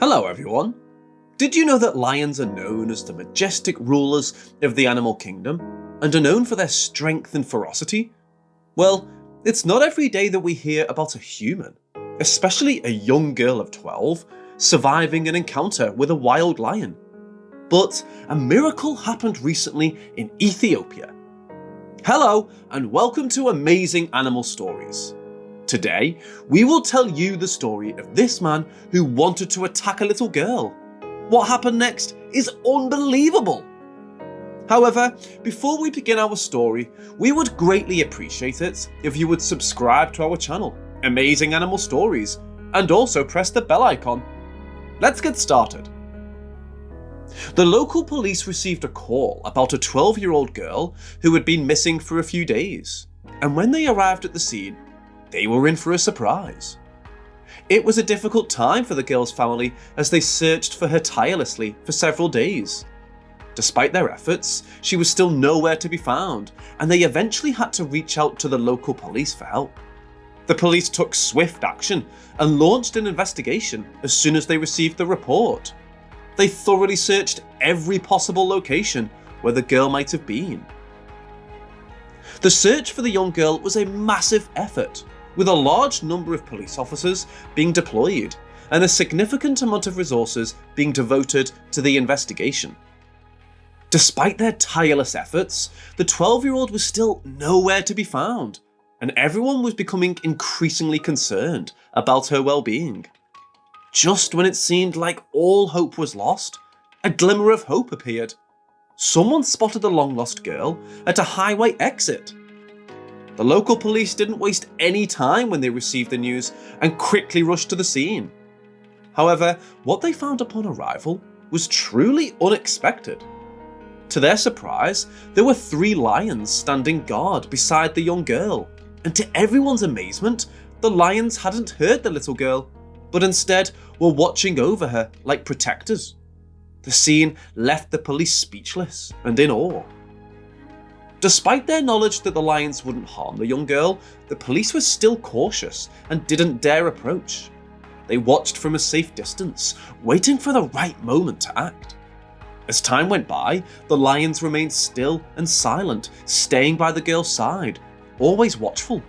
Hello everyone! Did you know that lions are known as the majestic rulers of the animal kingdom, and are known for their strength and ferocity? Well, it's not every day that we hear about a human, especially a young girl of 12, surviving an encounter with a wild lion. But a miracle happened recently in Ethiopia. Hello, and welcome to Amazing Animal Stories. Today, we will tell you the story of this man who wanted to attack a little girl. What happened next is unbelievable. However, before we begin our story, we would greatly appreciate it if you would subscribe to our channel, Amazing Animal Stories, and also press the bell icon. Let's get started. The local police received a call about a 12-year-old girl who had been missing for a few days, and when they arrived at the scene, they were in for a surprise. It was a difficult time for the girl's family as they searched for her tirelessly for several days. Despite their efforts, she was still nowhere to be found, and they eventually had to reach out to the local police for help. The police took swift action and launched an investigation as soon as they received the report. They thoroughly searched every possible location where the girl might have been. The search for the young girl was a massive effort, with a large number of police officers being deployed and a significant amount of resources being devoted to the investigation. Despite their tireless efforts, the 12-year-old was still nowhere to be found, and everyone was becoming increasingly concerned about her well-being. Just when it seemed like all hope was lost, a glimmer of hope appeared. Someone spotted the long-lost girl at a highway exit. The local police didn't waste any time when they received the news and quickly rushed to the scene. However, what they found upon arrival was truly unexpected. To their surprise, there were 3 lions standing guard beside the young girl, and to everyone's amazement, the lions hadn't hurt the little girl, but instead were watching over her like protectors. The scene left the police speechless and in awe. Despite their knowledge that the lions wouldn't harm the young girl, the police were still cautious and didn't dare approach. They watched from a safe distance, waiting for the right moment to act. As time went by, the lions remained still and silent, staying by the girl's side, always watchful.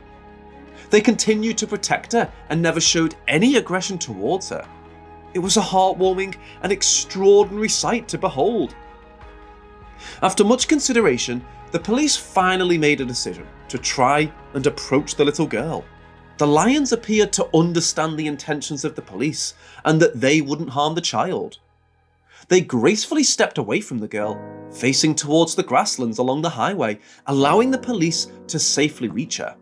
They continued to protect her and never showed any aggression towards her. It was a heartwarming and extraordinary sight to behold. After much consideration, the police finally made a decision to try and approach the little girl. The lions appeared to understand the intentions of the police and that they wouldn't harm the child. They gracefully stepped away from the girl, facing towards the grasslands along the highway, allowing the police to safely reach her.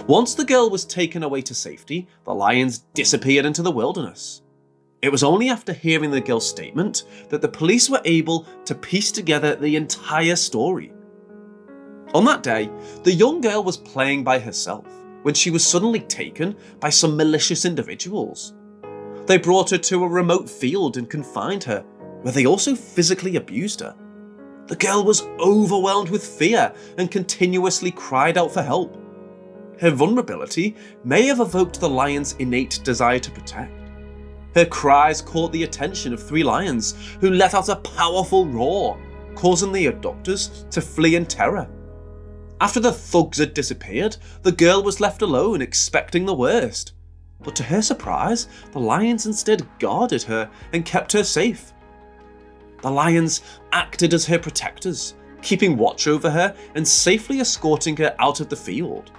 Once the girl was taken away to safety, the lions disappeared into the wilderness. It was only after hearing the girl's statement that the police were able to piece together the entire story. On that day, the young girl was playing by herself when she was suddenly taken by some malicious individuals. They brought her to a remote field and confined her, where they also physically abused her. The girl was overwhelmed with fear and continuously cried out for help. Her vulnerability may have evoked the lion's innate desire to protect. Her cries caught the attention of 3 lions, who let out a powerful roar, causing the abductors to flee in terror. After the thugs had disappeared, the girl was left alone, expecting the worst. But to her surprise, the lions instead guarded her and kept her safe. The lions acted as her protectors, keeping watch over her and safely escorting her out of the field.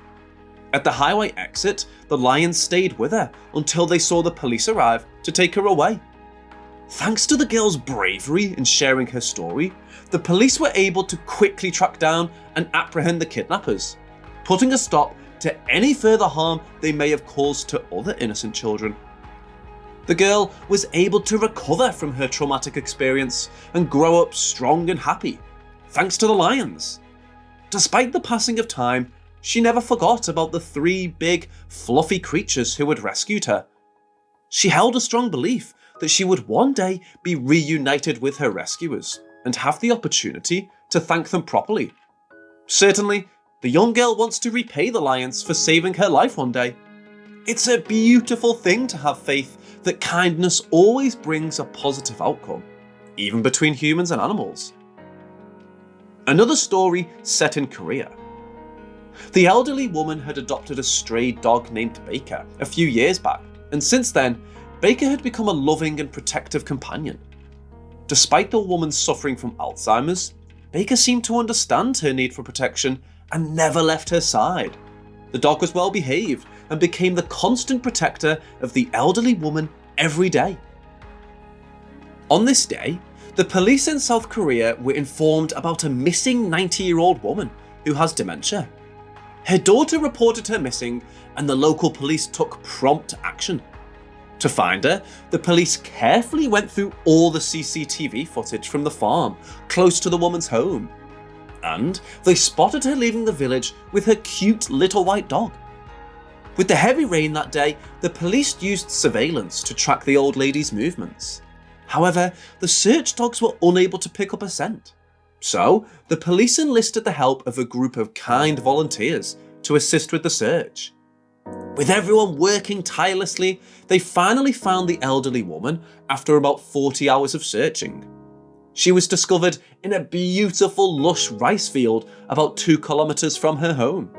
At the highway exit, the lions stayed with her until they saw the police arrive to take her away. Thanks to the girl's bravery in sharing her story, the police were able to quickly track down and apprehend the kidnappers, putting a stop to any further harm they may have caused to other innocent children. The girl was able to recover from her traumatic experience and grow up strong and happy, thanks to the lions. Despite the passing of time, she never forgot about the 3 big, fluffy creatures who had rescued her. She held a strong belief that she would one day be reunited with her rescuers and have the opportunity to thank them properly. Certainly, the young girl wants to repay the lions for saving her life one day. It's a beautiful thing to have faith that kindness always brings a positive outcome, even between humans and animals. Another story set in Korea. The elderly woman had adopted a stray dog named Baker a few years back, and since then, Baker had become a loving and protective companion. Despite the woman suffering from Alzheimer's, Baker seemed to understand her need for protection and never left her side. The dog was well behaved and became the constant protector of the elderly woman every day. On this day, the police in South Korea were informed about a missing 90-year-old woman who has dementia. Her daughter reported her missing, and the local police took prompt action. To find her, the police carefully went through all the CCTV footage from the farm close to the woman's home, and they spotted her leaving the village with her cute little white dog. With the heavy rain that day, the police used surveillance to track the old lady's movements. However, the search dogs were unable to pick up a scent. So, the police enlisted the help of a group of kind volunteers to assist with the search. With everyone working tirelessly, they finally found the elderly woman after about 40 hours of searching. She was discovered in a beautiful lush rice field about 2 kilometers from her home.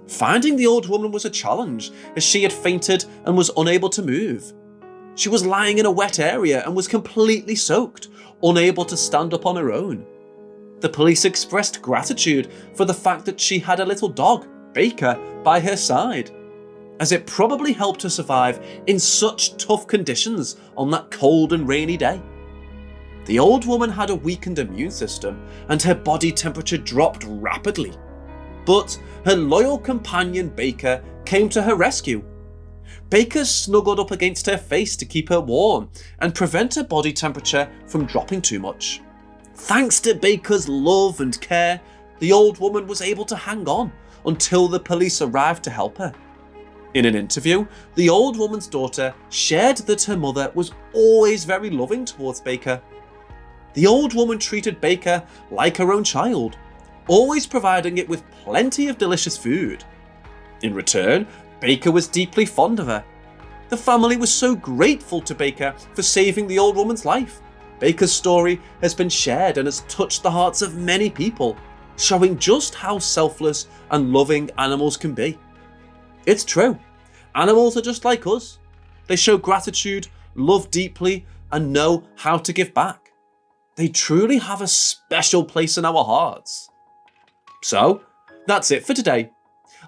Finding the old woman was a challenge, as she had fainted and was unable to move. She was lying in a wet area and was completely soaked, unable to stand up on her own. The police expressed gratitude for the fact that she had a little dog, Baker, by her side, as it probably helped her survive in such tough conditions on that cold and rainy day. The old woman had a weakened immune system and her body temperature dropped rapidly. But her loyal companion Baker came to her rescue. Baker snuggled up against her face to keep her warm and prevent her body temperature from dropping too much. Thanks to Baker's love and care, the old woman was able to hang on until the police arrived to help her. In an interview, the old woman's daughter shared that her mother was always very loving towards Baker. The old woman treated Baker like her own child, always providing it with plenty of delicious food. In return, Baker was deeply fond of her. The family was so grateful to Baker for saving the old woman's life. Baker's story has been shared and has touched the hearts of many people, showing just how selfless and loving animals can be. It's true. Animals are just like us. They show gratitude, love deeply, and know how to give back. They truly have a special place in our hearts. So, that's it for today.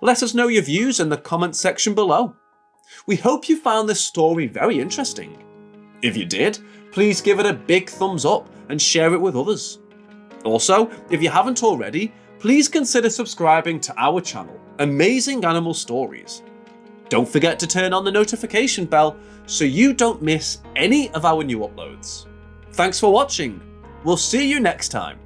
Let us know your views in the comments section below. We hope you found this story very interesting. If you did, please give it a big thumbs up and share it with others. Also, if you haven't already, please consider subscribing to our channel, Amazing Animal Stories. Don't forget to turn on the notification bell so you don't miss any of our new uploads. Thanks for watching. We'll see you next time.